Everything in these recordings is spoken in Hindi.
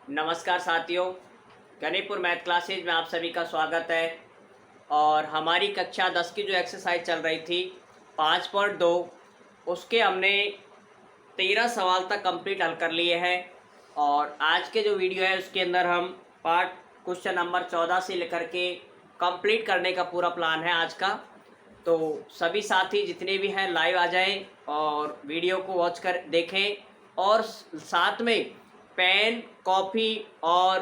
नमस्कार साथियों, गणितपुर मैथ क्लासेज में आप सभी का स्वागत है। और हमारी कक्षा 10 की जो एक्सरसाइज चल रही थी 5.2 उसके हमने 13 सवाल तक कंप्लीट हल कर लिए हैं। और आज के जो वीडियो है उसके अंदर हम पार्ट क्वेश्चन नंबर 14 से लेकर के कंप्लीट करने का पूरा प्लान है आज का। तो सभी साथी जितने भी हैं लाइव आ जाएं और वीडियो को वॉच कर देखें, और साथ में पेन कॉपी और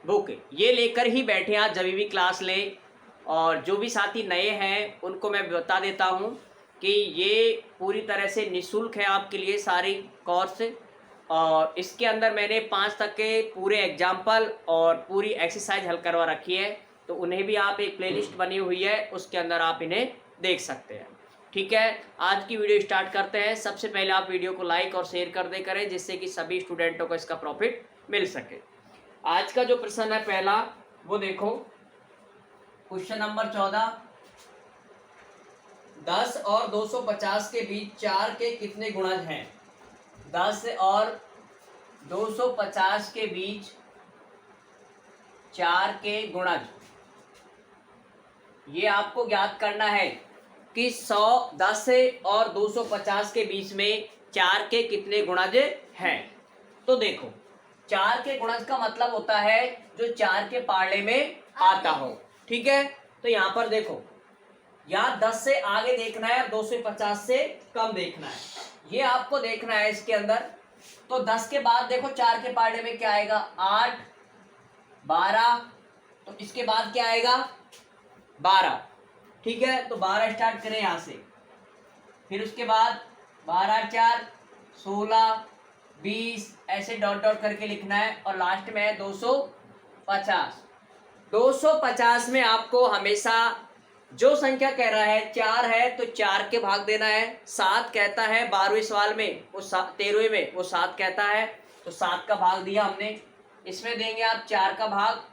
बुक ये लेकर ही बैठे आज जब भी क्लास लें। और जो भी साथी नए हैं उनको मैं बता देता हूं कि ये पूरी तरह से निःशुल्क है आपके लिए सारी कोर्स। और इसके अंदर मैंने 5 तक के पूरे एग्जाम्पल और पूरी एक्सरसाइज हल करवा रखी है, तो उन्हें भी आप एक प्लेलिस्ट बनी हुई है उसके अंदर आप इन्हें देख सकते हैं। ठीक है, आज की वीडियो स्टार्ट करते हैं। सबसे पहले आप वीडियो को लाइक और शेयर कर दे करें जिससे कि सभी स्टूडेंटों को इसका प्रॉफिट मिल सके। आज का जो प्रश्न है पहला वो देखो, क्वेश्चन नंबर 14, 10 और 250 के बीच 4 के कितने गुणज हैं? 10 और 250 के बीच 4 के गुणज, ये आपको ज्ञात करना है कि 10 और 250 के बीच में 4 के कितने गुणज हैं। तो देखो, 4 के गुणज का मतलब होता है जो 4 के पारले में आता हो। ठीक है, तो यहाँ पर देखो, यहाँ 10 से आगे देखना है और 250 से कम देखना है, ये आपको देखना है इसके अंदर। तो 10 के बाद देखो 4 के पारले में क्या आएगा? 8, 12, तो इसके बाद क्या आएगा? 12। ठीक है, तो 12 स्टार्ट करें यहाँ से, फिर उसके बाद 12, 4, 16, 20 ऐसे डॉट डॉट करके लिखना है, और लास्ट में है 250। 250 में आपको हमेशा जो संख्या कह रहा है 4 है तो 4 के भाग देना है। 7 कहता है 12वें सवाल में, वो 13वें में वो 7 कहता है, तो 7 का भाग दिया हमने। इसमें देंगे आप 4 का भाग,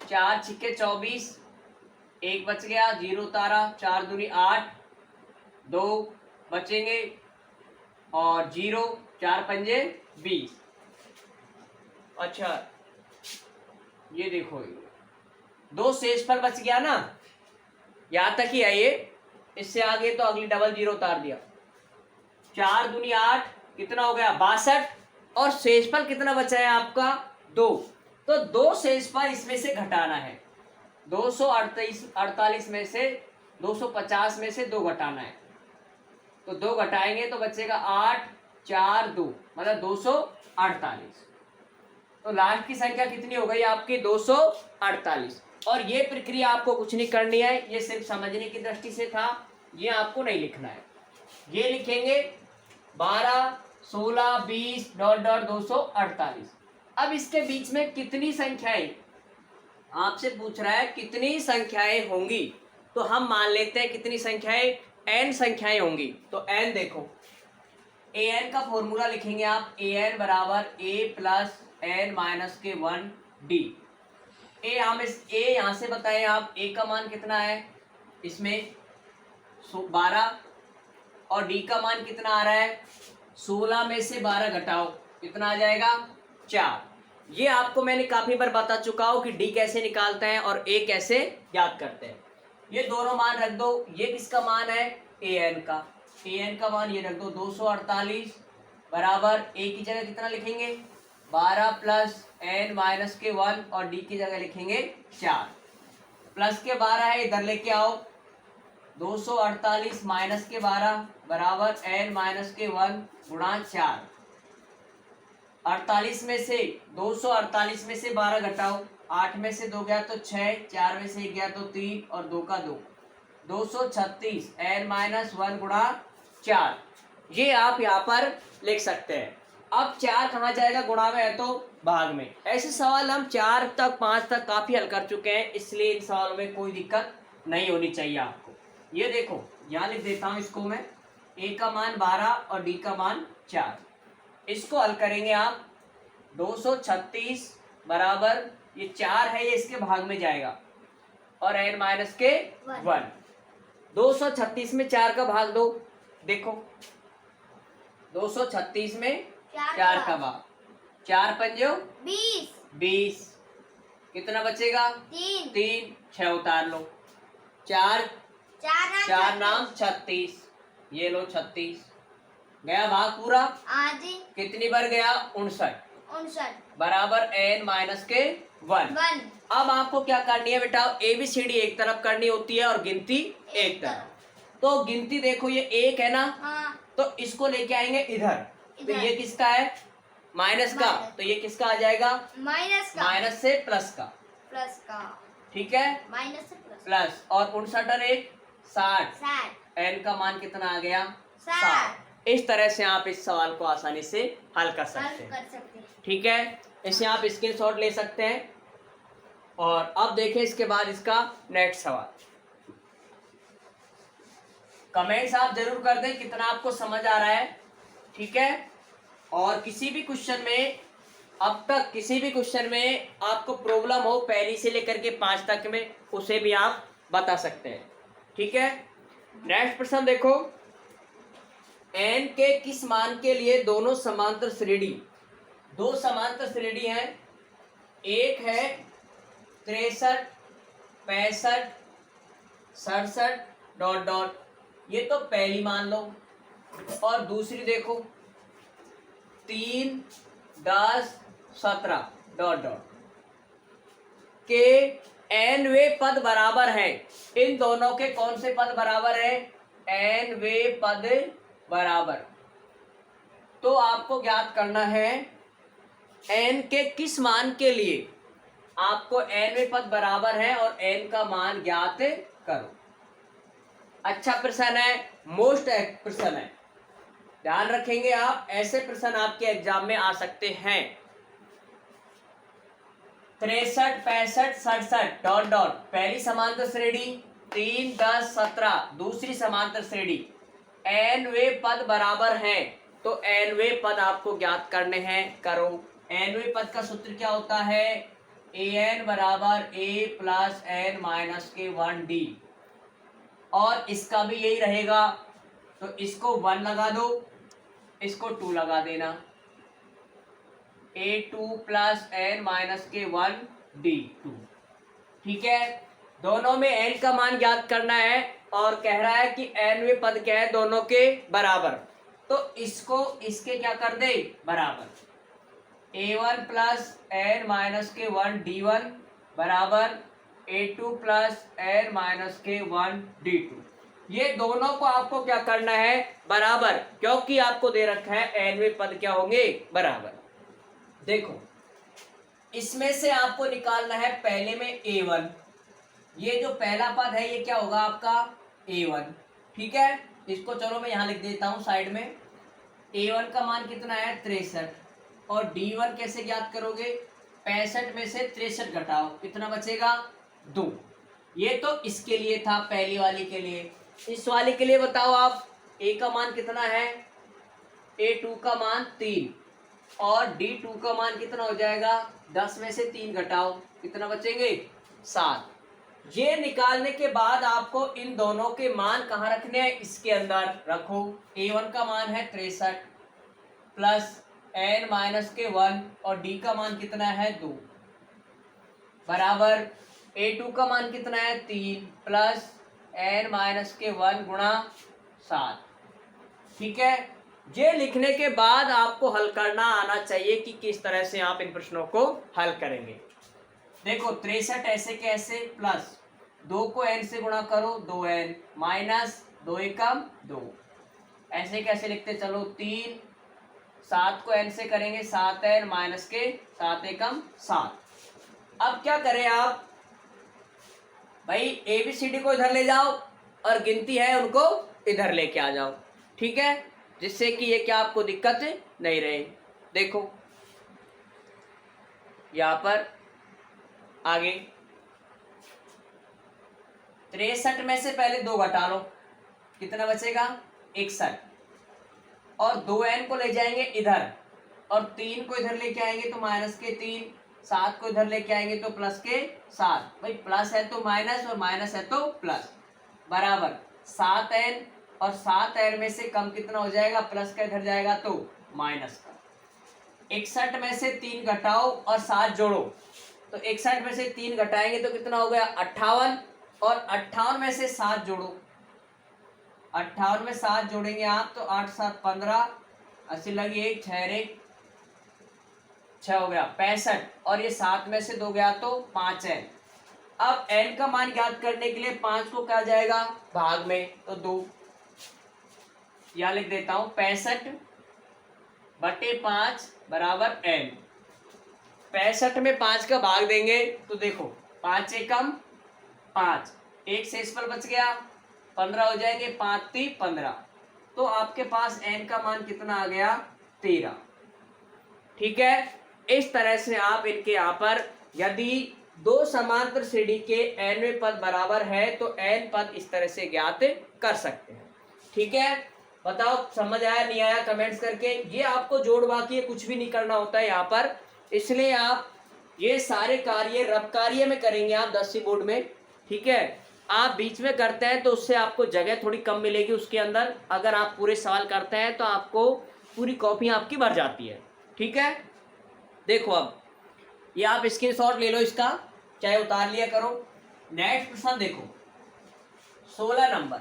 4 छिक्के 24, 1 बच गया, 0 उतारा, 4 दूनी 8, 2 बचेंगे और 0, 4 पंजे 20। अच्छा, ये देखो 2 शेषफल बच गया ना, यहां तक ही है ये, इससे आगे तो अगली डबल 0 उतार दिया। 4 दूनी 8, कितना हो गया? 62। और शेषफल कितना बचा है आपका? 2। तो 2 शेषफल इसमें से घटाना है। 248 में से 250 में से 2 घटाना है, तो 2 घटाएंगे तो बचेगा 8, 4, 2 मतलब 248। तो लास्ट की संख्या कितनी हो गई आपकी? 248। और ये प्रक्रिया आपको कुछ नहीं करनी है, ये सिर्फ समझने की दृष्टि से था, ये आपको नहीं लिखना है। ये लिखेंगे 12, 16, 20 डॉट डॉट 248। अब इसके बीच में कितनी संख्याएं आपसे पूछ रहा है, कितनी संख्याएं होंगी? तो हम मान लेते हैं कितनी संख्याएं? n संख्याएं होंगी। तो n देखो, an का फॉर्मूला लिखेंगे आप, an बराबर a प्लस n माइनस के 1 d। a हम इस a यहां से बताएं आप, a का मान कितना है इसमें? 12, और d का मान कितना आ रहा है? 16 में से 12 घटाओ, कितना आ जाएगा? 4। ये आपको मैंने काफी बार बता चुका हूं कि d कैसे निकालते हैं और a कैसे याद करते हैं। ये दोनों मान रख दो। ये किसका मान है? an का। an का मान ये रख दो 248 बराबर a की जगह कितना लिखेंगे? 12 प्लस n माइनस के 1, और d की जगह लिखेंगे 4। प्लस के 12 है, इधर लेके आओ, 248 माइनस के 12 बराबर n माइनस के 1 गुणा 4। 48 में से 248 में से 12 घटाओ, 8 में से 2 गया तो 6, 4 में से 1 गया तो 3 और 2 का 2, 236 n माइनस 1 गुणा 4। ये आप यहाँ पर लिख सकते हैं। अब 4 कहाँ जाएगा? गुणा में है तो भाग में। ऐसे सवाल हम 4 तक 5 तक काफी हल कर चुके हैं, इसलिए इन सवालों में कोई दिक्कत नहीं होनी चाहिए आपको। ये देखो, यहाँ लिख देता हूँ इसको मैं, a का मान 12 और d का मान 4। इसको हल करेंगे आप, 236 बराबर ये 4 है, ये इसके भाग में जाएगा, और n माइनस के 1। 236 में 4 का भाग दो, देखो 236 में 4 का भाग, 4 पंजो 20, 20, कितना बचेगा? 3, 3, 6 उतार लो, 4 4 नाम 36, ये लो 36, गया भाग पूरा। आज कितनी बार गया? 59, 59 बराबर n माइनस के 1। 1 अब आपको क्या करनी है बेटा? ABCD एक तरफ करनी होती है और गिनती एक तरफ। तो गिनती देखो ये 1 है ना, हाँ तो इसको लेके आएंगे इधर, तो इधर। ये किसका है? माइनस का, माइनस। तो ये किसका आ जाएगा? माइनस का माइनस से प्लस का, प्लस का ठीक है, माइनस से प्लस प्लस। और 59 और 1 60, 60 n का मान कितना आ गया? 60। इस तरह से आप इस सवाल को आसानी से हल कर हल सकते हैं, कर सकते हैं। ठीक है। इसे आप स्क्रीनशॉट ले सकते हैं। और अब देखें इसके बाद इसका नेक्स्ट सवाल। कमेंट्स आप जरूर कर दें कितना आपको समझ आ रहा है, ठीक है। और किसी भी क्वेश्चन में, अब तक किसी भी क्वेश्चन में आपको प्रॉब्लम हो पहली से लेकर के 5 तक में, उसे भी आप बता सकते हैं, ठीक है। नेक्स्ट प्रश्न देखो, n के किस मान के लिए दोनों समांतर श्रेणी, दो समांतर श्रेणी हैं, एक है 63, 65, 67 डॉट डॉट, ये तो पहली मान लो, और दूसरी देखो 3, 10, 17 डॉट डॉट के n वे पद बराबर है। इन दोनों के कौन से पद बराबर है? n वे पद बराबर। तो आपको ज्ञात करना है n के किस मान के लिए आपको n वे पद बराबर है और n का मान ज्ञात करो। अच्छा प्रश्न है, मोस्ट प्रश्न है, ध्यान रखेंगे आप, ऐसे प्रश्न आपके एग्जाम में आ सकते हैं। 63, 65, 67 डॉट डॉट, पहली समांतर श्रेणी 3, 10, 17, दूसरी समांतर श्रेणी, n वे पद बराबर हैं, तो n वे पद आपको ज्ञात करने हैं, करो। n वे पद का सूत्र क्या होता है? an बराबर a प्लस n माइनस के 1d, और इसका भी यही रहेगा, तो इसको 1 लगा दो, इसको 2 लगा देना, a2 प्लस n माइनस के 1d2, ठीक है। दोनों में n का मान ज्ञात करना है और कह रहा है कि n वे पद क्या है? दोनों के बराबर, तो इसको इसके क्या कर दे? बराबर। a1 प्लस n माइनस के 1d1 बराबर a2 प्लस n माइनस के 1d2, ये दोनों को आपको क्या करना है? बराबर, क्योंकि आपको दे रखा है n वे पद क्या होंगे? बराबर। देखो इसमें से आपको निकालना है पहले में a1, ये जो पहला पद है ये क्या होगा आपका? a1, ठीक है। इसको चलो मैं यहां लिख देता हूं साइड में। a1 का मान कितना है? 63, और d1 कैसे ज्ञात करोगे? 65 में से 63 घटाओ, कितना बचेगा? 2। ये तो इसके लिए था, पहली वाली के लिए। इस वाली के लिए बताओ आप, a का मान कितना है? a2 का मान 3, और d2 का मान कितना हो जाएगा? 10 में से 3 घटाओ, कितना बचेंगे? 7। ये निकालने के बाद आपको इन दोनों के मान कहाँ रखने हैं? इसके अंदर रखो। a1 का मान है 63 प्लस n माइनस के 1, और d का मान कितना है? 2 बराबर a2 का मान कितना है? 3 प्लस n माइनस के 1 गुणा 7, ठीक है। ये लिखने के बाद आपको हल करना आना चाहिए कि किस तरह से आप इन प्रश्नों को हल करेंगे। देखो 63 ऐसे कैसे, प्लस 2 को n से गुणा करो, 2n माइनस 2 एकम 2, ऐसे कैसे लिखते? चलो 3, 7 को n से करेंगे 7n माइनस के 7 एकम 7। अब क्या करें आप भाई? ABCD को इधर ले जाओ और गिनती है उनको इधर लेके आ जाओ, ठीक है, जिससे कि ये क्या आपको दिक्कत नहीं रहे। देखो यहां पर आगे 63 में से पहले 2 घटा लो, कितना बचेगा? 61, और 2n को ले जाएंगे इधर, और 3 को इधर लेके आएंगे तो माइनस के 3, 7 को इधर लेके आएंगे तो प्लस के 7। भाई प्लस है तो माइनस, और माइनस है तो प्लस, बराबर 7n, और 7n में से कम कितना हो जाएगा? प्लस का इधर जाएगा तो माइनस का। 61 में से 3 घटाओ और 7 जोड़ो, तो 61 में से 3 घटाएंगे तो कितना हो गया 58, और 58 में से 7 जोड़ो, 58 में 7 जोड़ेंगे आप तो 8 7 15, 80 लगी 1 6 6 हो गया 65, और ये 7 में से 2 गया तो 5 है। अब n का मान ज्ञात करने के लिए 5 को क्या जाएगा भाग में, तो 2, यहां लिख देता हूं 65/5 बराबर n। 65 में 5 का भाग देंगे तो देखो 5 एकम 5, 1 शेषफल बच गया 15 हो जाएंगे, 5 3 15, तो आपके पास n का मान कितना आ गया 13। ठीक है, इस तरह से आप इनके यहाँ पर यदि दो समांतर श्रेणी के nवें पद बराबर है तो n पद इस तरह से ज्ञात कर सकते हैं। ठीक है, बताओ समझ आया नहीं आया कमेंट्स करके। ये आपको जोड़ बाकी कुछ भी नहीं करना होता है यहाँ पर, इसलिए आप ये सारे कार्य रफ कार्य में करेंगे आप 10वीं बोर्ड में। ठीक है, आप बीच में करते हैं तो उससे आपको जगह थोड़ी कम मिलेगी उसके अंदर, अगर आप पूरे सवाल करते हैं तो आपको पूरी कॉपी आपकी भर जाती है। ठीक है, देखो अब ये आप स्क्रीनशॉट ले लो इसका, चाहे उतार लिया करो। नेक्स्ट प्रश्न देखो 16 नंबर,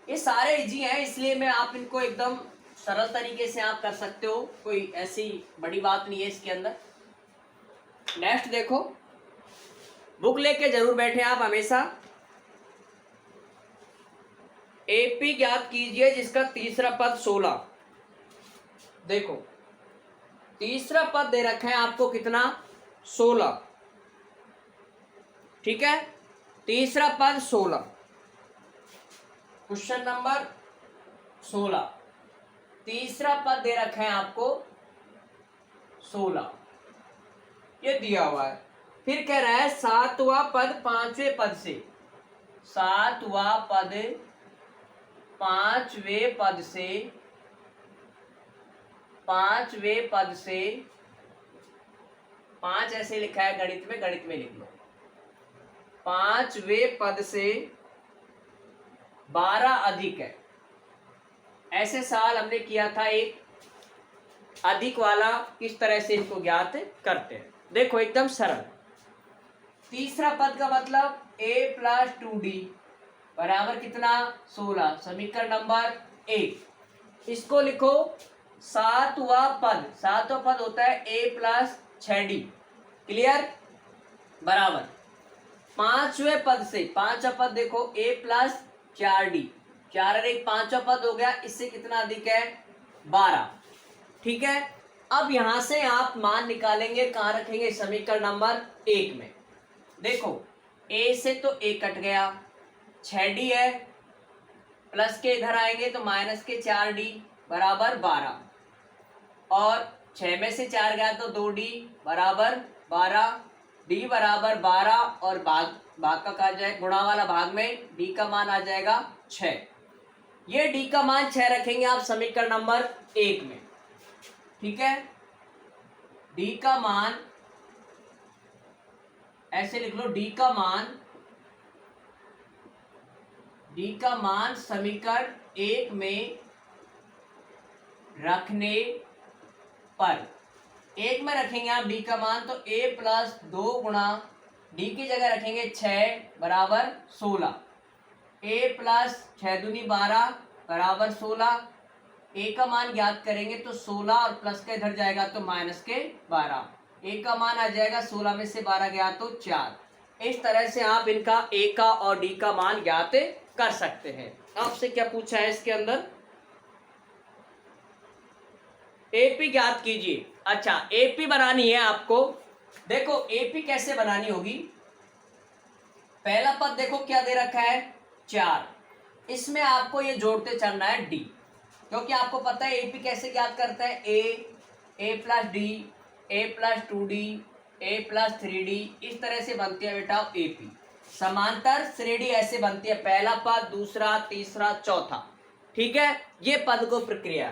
ये सारे इजी हैं इसलिए मैं आप इनको एकदम सरल तरीके से आप कर सकते हो, कोई ऐसी बड़ी बात नहीं है इसके अंदर। नेक्स्ट देखो, बुक लेके जरूर बैठे आप हमेशा। एपी ज्ञात कीजिए जिसका तीसरा पद 16। देखो तीसरा पद दे रखा है आपको कितना 16। ठीक है, तीसरा पद 16, क्वेश्चन नंबर 16, तीसरा पद दे रखा है आपको 16, ये दिया हुआ है। फिर कह रहा है सातवां पद पांचवें पद से, सातवां पद पांचवें पद से, पांचवें पद से, 5 ऐसे लिखा है गणित में, गणित में लिख लो, पांचवें पद से 12 अधिक है। ऐसे सवाल हमने किया था एक अधिक वाला, किस तरह से इनको ज्ञात करते हैं। देखो एकदम सरल, तीसरा पद का मतलब a + 2d बराबर कितना 16, समीकरण नंबर 1। इसको लिखो सातवां पद, सातवां पद होता है a + 6d, क्लियर, बराबर पांचवें पद से, पांचवा पद देखो a + 4d, 4 और 1 पांचवा पद हो गया, इससे कितना अधिक है 12। ठीक है, अब यहां से आप मान निकालेंगे, कहां रखेंगे समीकरण नंबर 1 में। देखो a से तो a कट गया, 6d है, प्लस के इधर आएंगे तो माइनस के 4d बराबर 12, और 6 में से 4 गया तो 2d बराबर 12, d बराबर 12, और भाग का कहा जाए गुणा वाला भाग में d का मान आ जाएगा 6। ये d का मान 6 रखेंगे आप समीकरण नंबर 1 में। ठीक है, d का मान ऐसे लिख लो, d का मान समीकरण 1 में रखने पर, 1 में रखेंगे आप d का मान तो a + 2 गुणा d की जगह रखेंगे 6 बराबर 16, a + 6 दूनी 12 बराबर 16, a का मान ज्ञात करेंगे तो 16 और प्लस का इधर जाएगा तो माइनस के 12, a का मान आ जाएगा 16 में से 12 गया तो 4। इस तरह से आप इनका a का और d का मान ज्ञात कर सकते हैं। आपसे क्या पूछा है इसके अंदर, एपी ज्ञात कीजिए। अच्छा, एपी बनानी है आपको। देखो एपी कैसे बनानी होगी, पहला पद देखो क्या दे रखा है 4, इसमें आपको ये जोड़ते चलना है d, क्योंकि आपको पता है एपी कैसे ज्ञात करता है, a + d, a + 2d, a + 3d, इस तरह से बनती है बेटा एपी। समांतर श्रेणी ऐसे बनती है, पहला पद, दूसरा, तीसरा, चौथा। ठीक है, ये पद को प्रक्रिया।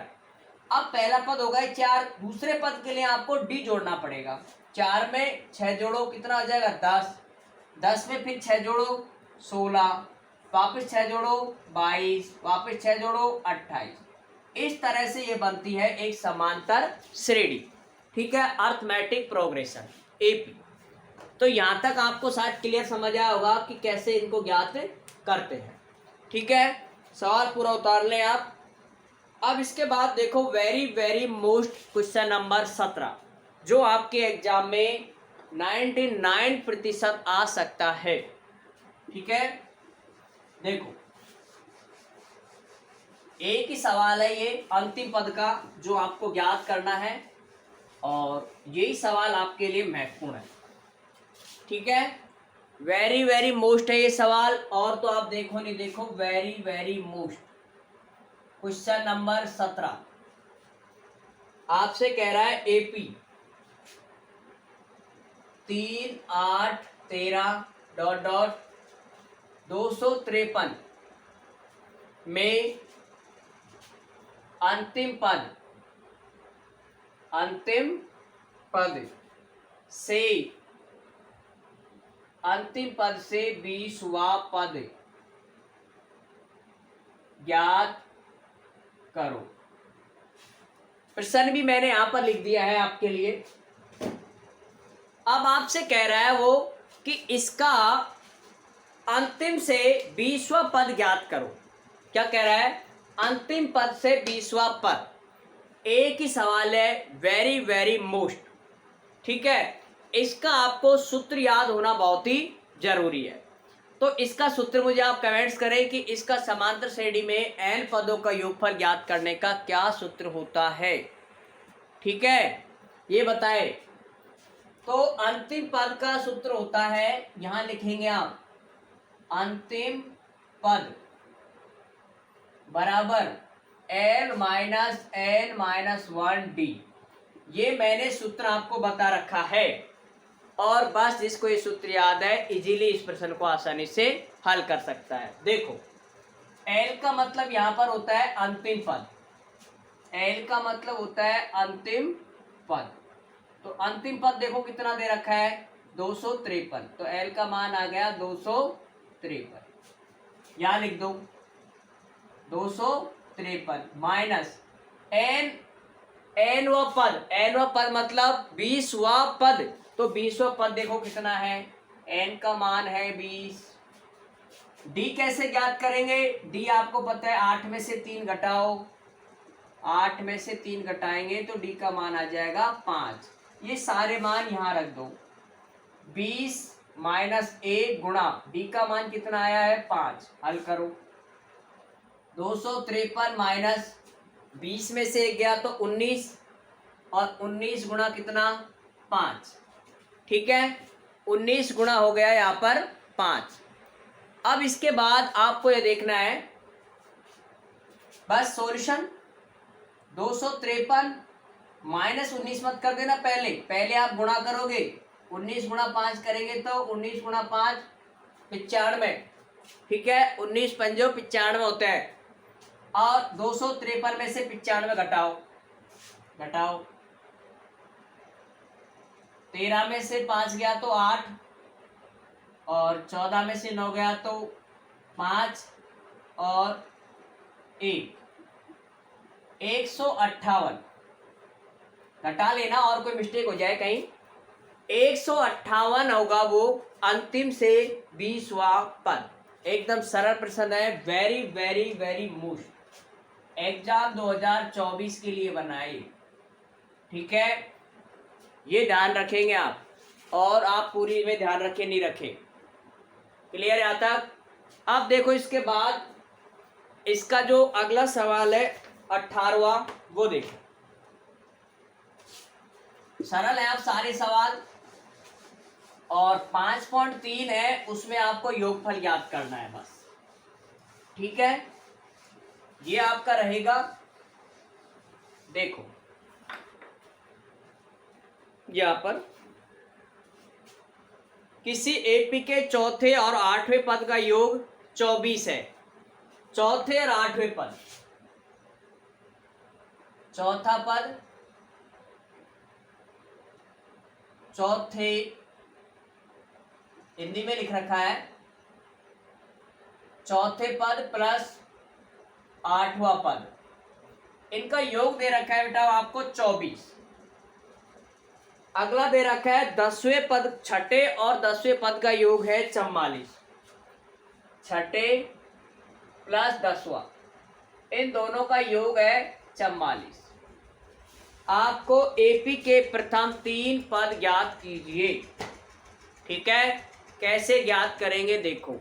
अब पहला पद होगा 4, दूसरे पद के लिए आपको d जोड़ना पड़ेगा। 4 में 6 जोड़ो कितना आ जाएगा 10, 10 में फिर 6 जोड़ो 16, वापस 6 जोड़ो 22, वापस 6 जोड़ो 28, इस तरह से ये बनती है एक समांतर श्रेणी। ठीक है, अर्थमेटिक प्रोग्रेशन एपी। तो यहां तक आपको शायद क्लियर समझ आया होगा कि कैसे इनको ज्ञात करते हैं। ठीक है, सवाल पूरा उतार लें आप। अब इसके बाद देखो very very most question number 17, जो आपके एग्जाम में 99% आ सकता है। ठीक है, देखो एक ही सवाल है ये अंतिम पद का, जो आपको ज्ञात करना है, और यही सवाल आपके लिए महत्वपूर्ण है। ठीक है, वेरी वेरी मोस्ट है ये सवाल, और तो आप देखो नहीं देखो, very very most question number 17 आपसे कह रहा है एपी 3, 8, 13 डॉट डॉट 253 में अंतिम पद से 20वां पद ज्ञात करो। प्रश्न भी मैंने यहां पर लिख दिया है आपके लिए। अब आपसे कह रहा है वो कि इसका अंतिम से 20वां पद ज्ञात करो। क्या कह रहा है? अंतिम पद से 20वां पद। एक ही सवाल है, वेरी वेरी मोस्ट। ठीक है, इसका आपको सूत्र याद होना बहुत ही जरूरी है। तो इसका सूत्र मुझे आप कमेंट्स करें कि इसका समांतर श्रेणी में n पदों का योगफल ज्ञात करने का क्या सूत्र होता है। ठीक है, ये बताए। तो अंतिम पद का सूत्र होता है, यहां लिखेंगे आप, अंतिम पद बराबर n minus n minus 1d। ये मैंने सूत्र आपको बता रखा है, और बस जिसको ये सूत्र याद है इजीली इस प्रश्न को आसानी से हल कर सकता है। देखो l का मतलब यहां पर होता है अंतिम पद। l का मतलब होता है अंतिम पद। तो अंतिम पद देखो कितना दे रखा है, 253। तो l का मान आ गया 253। यहां लिख दो 253 माइनस n व पद मतलब 20वां पद। तो 20वां पद देखो कितना है, n का मान है 20। d कैसे ज्ञात करेंगे? d आपको पता है 8 में से 3 घटाओ, 8 में से 3 घटाएंगे तो d का मान आ जाएगा 5। ये सारे मान यहां रख दो। 20 माइनस 1 गुणा d का मान कितना आया है 5। हल करो। 253 माइनस 20 में से 1 गया तो 19, और 19 गुणा कितना 5। ठीक है, 19 गुणा हो गया यहाँ पर 5। अब इसके बाद आपको ये देखना है बस सॉल्यूशन। 253 माइनस 19 मत कर देना, पहले आप गुणा करोगे। 19 गुणा 5 करेंगे तो 19 गुणा 5 95। ठीक है, 19 पंजो 95 होता है, और 253 में से 95 घटाओ 13 में से 5 गया तो 8, और 14 में से 9 गया तो 5, और 158 घटा लेना, और कोई मिस्टेक हो जाए कहीं। 158 होगा वो अंतिम से 20वां पद। एकदम सरल प्रश्न है, very very very most exam 2024 के लिए बनाए। ठीक है, ये ध्यान रखेंगे आप, और आप पूरी में ध्यान रखें नहीं रखें। क्लियर है यहाँ तक? अब देखो इसके बाद इसका जो अगला सवाल है 18वां, वो देखो। सरल है आप सारे सवाल, और 5.3 है, उसमें आपको योगफल याद करना है बस। ठीक है, ये आपका रहेगा। देखो यहां पर किसी एपी के चौथे और 8वें पद का योग 24 है। चौथे और 8वें पद, चौथा पद, चौथे हिंदी में लिख रखा है, चौथे पद प्लस 8वां पद, इनका योग दे रखा है बेटा आपको 24। अगला दे रखा है 10वें पद, छठे और 10वें पद का योग है 44। छठे प्लस 10वां, इन दोनों का योग है 44। आपको एपी के प्रथम 3 पद ज्ञात कीजिए। ठीक है, कैसे ज्ञात करेंगे देखो।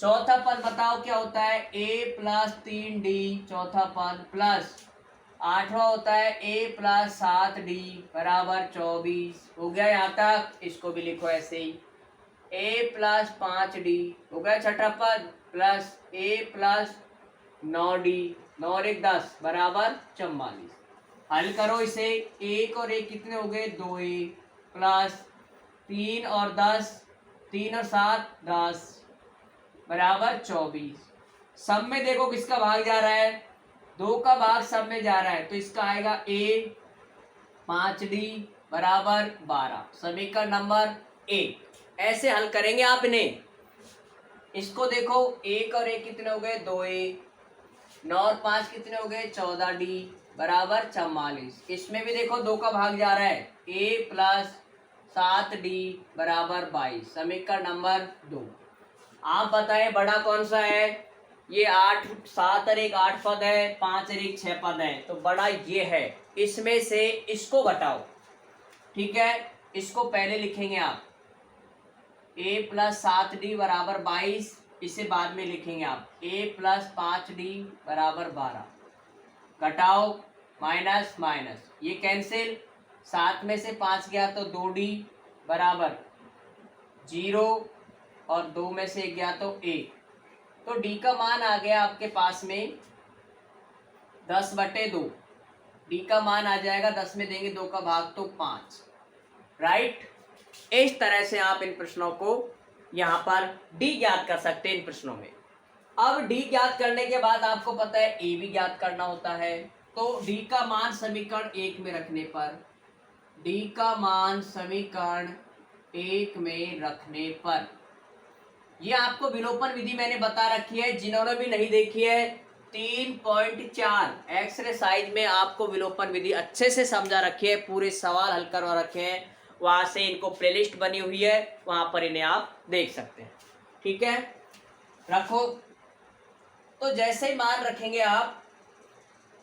चौथा पद बताओ क्या होता है, a प्लस 3d चौथा पद, प्लस 8वां होता है a प्लस 7d बराबर 24। हो गया यहाँ तक, इसको भी लिखो ऐसे ही, a प्लस 5d हो गया छठा पद, प्लस a प्लस 9d, 9 और 1 10 बराबर 44। हल करो इसे, 1 और 1 कितने हो गए, 2a प्लस 3 और 10, 3 और 7 10 बराबर 24। सब में देखो किसका भाग जा रहा है, 2 का भाग सब में जा रहा है, तो इसका आएगा a 5d बराबर 12, समीकरण नंबर 1। ऐसे हल करेंगे आप इन्हें। इसको देखो, 1 और 1 कितने हो गए, 2a, 9 और 5 कितने हो गए, 14d बराबर 44। इसमें भी देखो 2 का भाग जा रहा है, a प्लस 7d बराबर 22, समीकरण नंबर 2। आप बताएं बड़ा कौन सा है, ये 8, 7 और 1 8 पद है, 5 और 1 6 पद है, तो बड़ा ये है। इसमें से इसको घटाओ। ठीक है, इसको पहले लिखेंगे आप, a प्लस 7d बराबर 22, इसे बाद में लिखेंगे आप, a प्लस 5d बराबर 12। घटाओ, माइनस माइनस, ये कैंसिल, 7 में से 5 गया तो 2d बराबर 0 और 2 में से 1 गया तो 1, तो d का मान आ गया आपके पास में 10/2। d का मान आ जाएगा, 10 में देंगे 2 का भाग तो 5, राइट। इस तरह से आप इन प्रश्नों को यहाँ पर d ज्ञात कर सकते हैं इन प्रश्नों में। अब d ज्ञात करने के बाद आपको पता है a भी ज्ञात करना होता है, तो d का मान समीकरण 1 में रखने पर, d का मान समीकरण 1 में रखने पर, ये आपको विलोपन विधि मैंने बता रखी है, जिन्होंने भी नहीं देखी है 3.4 एक्सरसाइज में आपको विलोपन विधि अच्छे से समझा रखी है, पूरे सवाल हल करवा रखे हैं, वहां से इनको प्लेलिस्ट बनी हुई है, वहां पर इन्हें आप देख सकते हैं। ठीक है, रखो। तो जैसे ही मान रखेंगे आप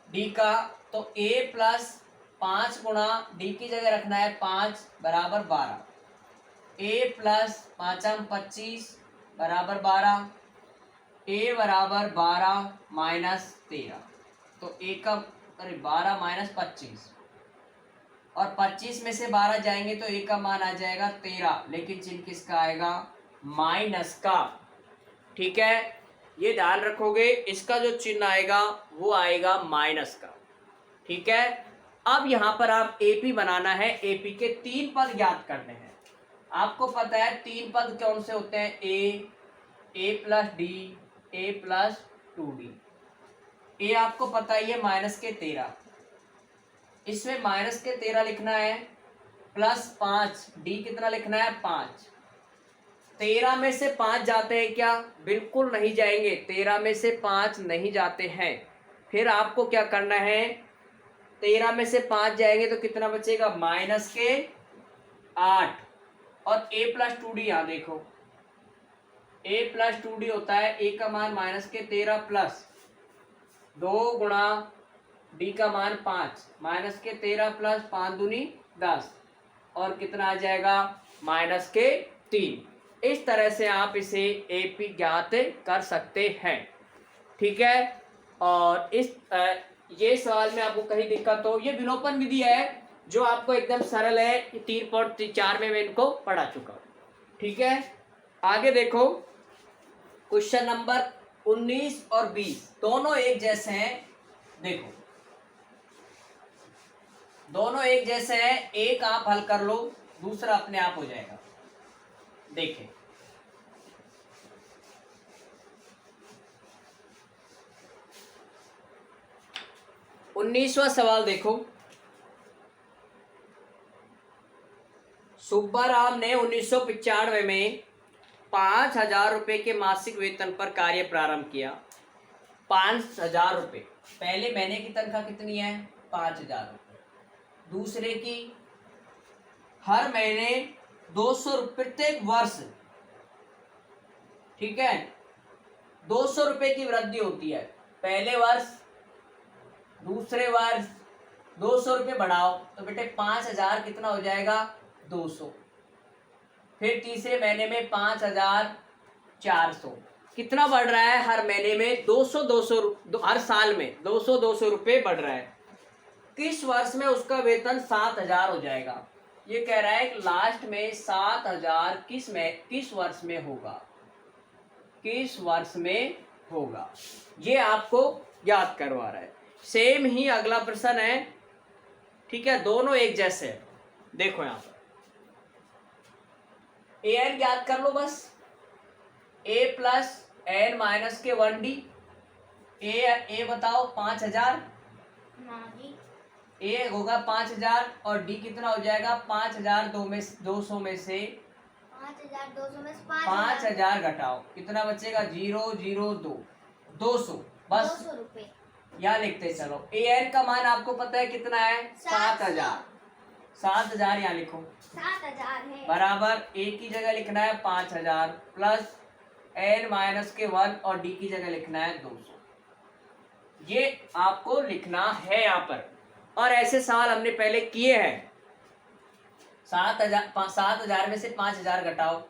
d का, तो a प्लस 5 गुणा d की जगह रखना है 5 बराबर 12, a प्लस 5 25 बराबर 12, a बराबर 12 माइनस 13, तो a का 12 माइनस 25, और 25 में से 12 जाएंगे तो a का मान आ जाएगा 13, लेकिन चिन्ह किसका आएगा, माइनस का। ठीक है, ये ध्यान रखोगे, इसका जो चिन्ह आएगा वो आएगा माइनस का। ठीक है, अब यहाँ पर आप एपी बनाना है, एपी के 3 पद ज्ञात करने हैं। आपको पता है 3 पद कौन से होते हैं, a plus D, a plus 2d। a आपको पता ही है माइनस के 13, इसमें माइनस के 13 लिखना है, प्लस 5, d कितना लिखना है 5। 13 में से 5 जाते हैं क्या, बिल्कुल नहीं जाएंगे, 13 में से 5 नहीं जाते हैं। फिर आपको क्या करना है, 13 में से 5 जाएंगे तो कितना बचेगा, माइनस के 8, और a प्लस 2d, यहाँ देखो a प्लस 2d होता है, a का मान माइनस के 13 प्लस 2 गुणा d का मान 5, माइनस के 13 प्लस 5 दूनी 10, और कितना आ जाएगा, माइनस के 3। इस तरह से आप इसे एपी ज्ञात कर सकते हैं। ठीक है, और इस ये सवाल में आपको कहीं दिक्कत हो, ये विलोपन विधि है जो आपको एकदम सरल है, 3.4 में मैं इनको पढ़ा चुका हूँ। ठीक है, आगे देखो, क्वेश्चन नंबर 19 और 20 दोनों एक जैसे हैं। देखो दोनों एक जैसे हैं, एक आप हल कर लो, दूसरा अपने आप हो जाएगा। देखें, उन्नीसवां सवाल देखो, सुब्बाराम ने 1995 में 5,000 रुपए के मासिक वेतन पर कार्य प्रारंभ किया। 5,000 रुपये। पहले महीने की तनख्वाह कितनी है? 5,000 रुपये। दूसरे की हर महीने 200 रुपये प्रत्येक वर्ष, ठीक है, 200 रुपये की वृद्धि होती है। पहले वर्ष, दूसरे वर्ष 200 रुपये बढ़ाओ तो बेटे 5,000 कितना हो जाएगा? 200। फिर तीसरे महीने में 5,400। कितना बढ़ रहा है? हर महीने में 200 हर साल में 200 रुपये बढ़ रहा है। किस वर्ष में उसका वेतन 7,000 हो जाएगा? ये कह रहा है कि लास्ट में 7,000 किस वर्ष में होगा? किस वर्ष में होगा, ये आपको याद करवा रहा है। सेम ही अगला प्रश्न है, ठीक है, दोनों एक जैसे हैं। देखो यहां पर ए एन ज्ञात कर लो बस। ए प्लस एन माइनस के 1D। ए बताओ 5,000, ए होगा 5,000 और डी कितना हो जाएगा? 5,200 में से 5,000 घटाओ, कितना बचेगा? 002 200 बस 200 रुपये। यहाँ लिखते चलो। ए एन का मान आपको पता है कितना है? 7,000। 7,000 यहाँ लिखो, 7,000 है बराबर ए की जगह लिखना है 5,000 प्लस एन माइनस के 1 और डी की जगह लिखना है 200। ये आपको लिखना है यहाँ पर। और ऐसे सवाल हमने पहले किए हैं। 7,000 में से 5,000 घटाओ,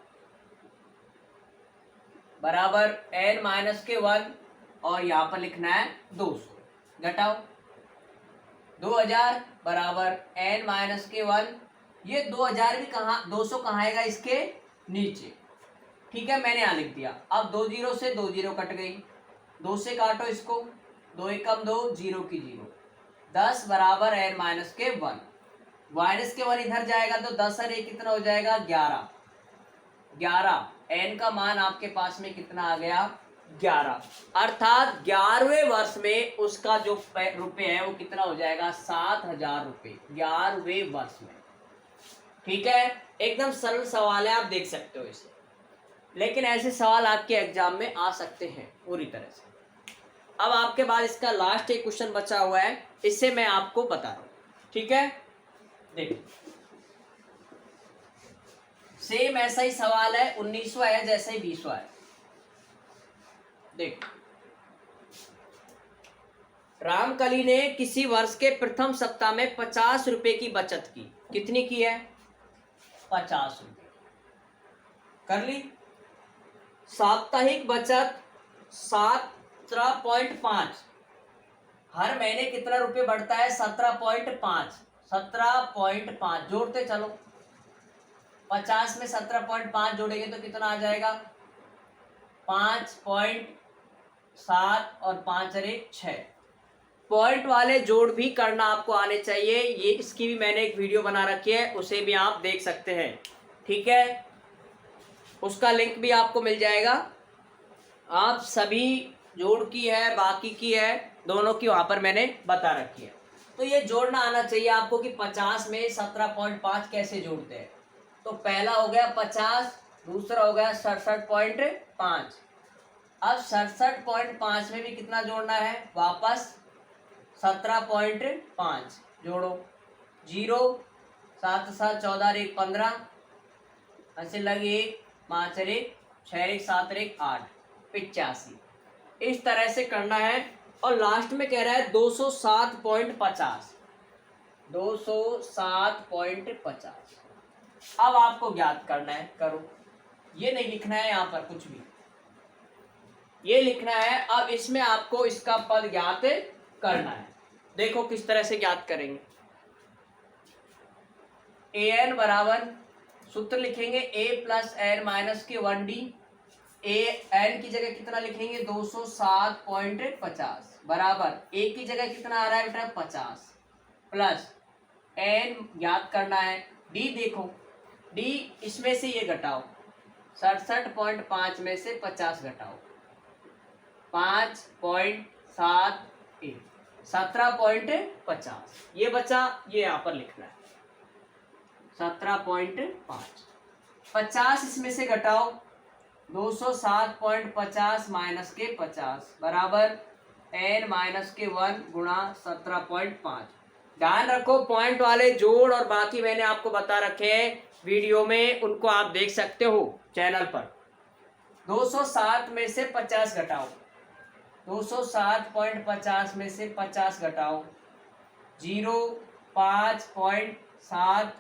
बराबर एन माइनस के 1 और यहाँ पर लिखना है 200। घटाओ 2,000 बराबर एन माइनस के 1। ये 2,000 भी कहाँ, 200 कहाँ आएगा? इसके नीचे, ठीक है, मैंने यहाँ लिख दिया। अब 2 0 से 2 0 कट गई, 2 से काटो इसको, 2 एकम 2, 0 की 0, 10 बराबर एन माइनस के 1। माइनस के 1 इधर जाएगा तो 10 और 1 कितना हो जाएगा? 11। 11 एन का मान आपके पास में कितना आ गया? 11। अर्थात 11वें वर्ष में उसका जो रुपये है वो कितना हो जाएगा? 7,000 रुपये 11वें वर्ष में। ठीक है, एकदम सरल सवाल है, आप देख सकते हो इसे। लेकिन ऐसे सवाल आपके एग्जाम में आ सकते हैं पूरी तरह से। अब आपके बाद इसका लास्ट एक क्वेश्चन बचा हुआ है, इससे मैं आपको बता रहा हूँ, ठीक है। देखो सेम ऐसा ही सवाल है, 19वां है जैसे ही 20वां है। देखो, रामकली ने किसी वर्ष के प्रथम सप्ताह में 50 रुपए की बचत की। कितनी की है? 50 रुपए। कर ली। साप्ताहिक बचत 17.5। हर महीने कितना रुपए बढ़ता है? 17.5। 17.5 जोड़ते चलो। 50 में 17.5 जोड़ेंगे तो कितना आ जाएगा? 5.7 और 5 और 1 6। पॉइंट वाले जोड़ भी करना आपको आने चाहिए। ये इसकी भी मैंने एक वीडियो बना रखी है, उसे भी आप देख सकते हैं, ठीक है। उसका लिंक भी आपको मिल जाएगा। आप सभी जोड़ की है, बाकी की है, दोनों की वहाँ पर मैंने बता रखी है। तो ये जोड़ना आना चाहिए आपको कि 50 में 17.5 कैसे जोड़ते हैं। तो पहला हो गया 50, दूसरा हो गया 67.5। अब 67.5 में भी कितना जोड़ना है? वापस 17.5 जोड़ो। 0 7 7 14 1 15, ऐसे लगे 1 5 1 6 1 7 1 8 85। इस तरह से करना है। और लास्ट में कह रहा है 207.50। 207.50। अब आपको ज्ञात करना है, करो। ये नहीं लिखना है यहाँ पर कुछ भी, ये लिखना है। अब इसमें आपको इसका पद ज्ञात करना है। देखो किस तरह से ज्ञात करेंगे। ए एन बराबर, सूत्र लिखेंगे ए प्लस एन माइनस के 1D। ए एन की जगह कितना लिखेंगे? 207.50 बराबर ए की जगह कितना आ रहा है बेटा? 50 प्लस एन ज्ञात करना है। डी देखो, डी इसमें से ये घटाओ, 67.5 में से 50 घटाओ, 5.71 17.50। ये बचा, ये यहाँ पर लिखना है 17.5। 50 इसमें से घटाओ, 207.50 माइनस के 50 बराबर n-1 गुणा 17.5। ध्यान रखो पॉइंट वाले जोड़ और बाकी मैंने आपको बता रखे हैं वीडियो में, उनको आप देख सकते हो चैनल पर। 207 में से 50 घटाओ, 207.50 में से 50 घटाओ, 0, 5.7,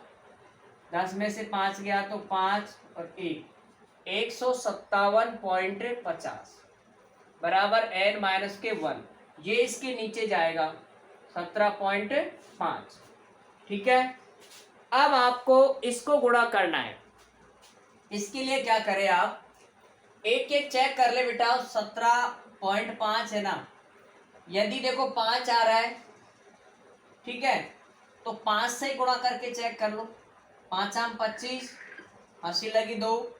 10 में से 5 गया तो 5 और 1, 157.50 बराबर n-1। ये इसके नीचे जाएगा 17.5। ठीक है, अब आपको इसको गुणा करना है। इसके लिए क्या करें आप, एक एक चेक कर ले बेटा। 17.5 है ना, यदि देखो 5 आ रहा है, ठीक है, तो 5 से गुणा करके चेक कर लो। 5 आम 25, 80 लगी 2,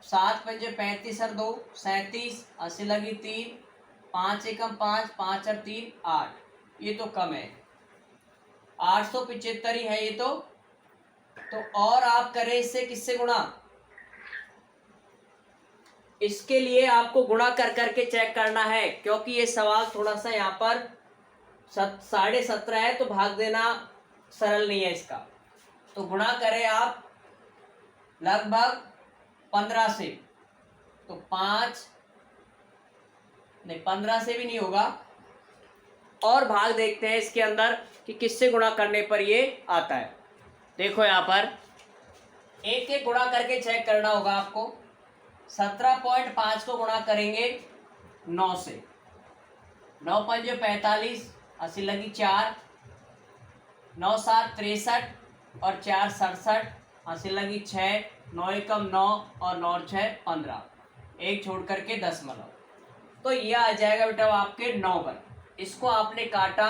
7 पंजे 35 और 2 37, 80 लगी 3, 5 एकम 5, 5 और 3 8। ये तो कम है, 875 ही है ये तो और आप करें इससे किससे गुणा। इसके लिए आपको गुणा कर करके चेक करना है, क्योंकि ये सवाल थोड़ा सा यहाँ पर 17.5 है, तो भाग देना सरल नहीं है इसका। तो गुणा करें आप लगभग 15 से, तो 5 नहीं, 15 से भी नहीं होगा। और भाग देखते हैं इसके अंदर कि किससे गुणा करने पर ये आता है। देखो यहाँ पर एक एक गुणा करके चेक करना होगा आपको। 17.5 को गुणा करेंगे 9 से, 9 पंजे 45, 80 लगी 4, 9 7 63 और 4 67, 80 लगी 6, 9 एकम 9 और 9 6 15, एक छोड़ करके 10 मतलब, तो ये आ जाएगा बेटा आपके 9 बर। इसको आपने काटा,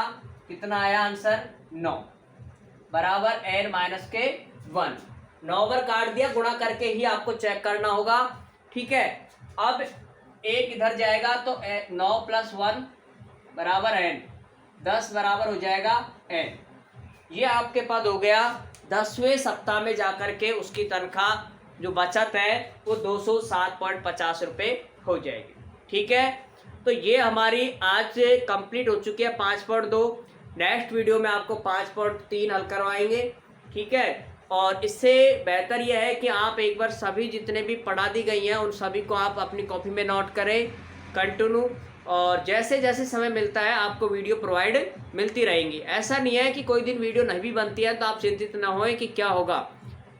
कितना आया आंसर 9 बराबर n-1। 9 बर काट दिया, गुणा करके ही आपको चेक करना होगा। ठीक है, अब एक इधर जाएगा तो 9 + 1 बराबर n, 10 बराबर हो जाएगा n। ये आपके पास हो गया 10वें सप्ताह में जाकर के उसकी तनख्वाह जो बचत है वो 207.50 रुपये हो जाएगी। ठीक है, तो ये हमारी आज से कंप्लीट हो चुकी है 5.2। नेक्स्ट वीडियो में आपको 5.3 हल करवाएंगे। ठीक है, और इससे बेहतर यह है कि आप एक बार सभी जितने भी पढ़ा दी गई हैं उन सभी को आप अपनी कॉपी में नोट करें कंटिन्यू, और जैसे जैसे समय मिलता है आपको वीडियो प्रोवाइड मिलती रहेंगी। ऐसा नहीं है कि कोई दिन वीडियो नहीं भी बनती है तो आप चिंतित ना होएं कि क्या होगा।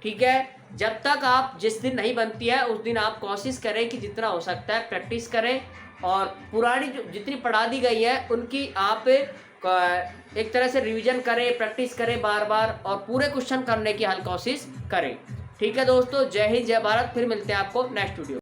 ठीक है, जब तक आप जिस दिन नहीं बनती है उस दिन आप कोशिश करें कि जितना हो सकता है प्रैक्टिस करें, और पुरानी जो जितनी पढ़ा दी गई है उनकी आप एक तरह से रिवीजन करें, प्रैक्टिस करें बार बार, और पूरे क्वेश्चन करने की हल कोशिश करें। ठीक है दोस्तों, जय हिंद जय भारत। फिर मिलते हैं आपको नेक्स्ट वीडियो।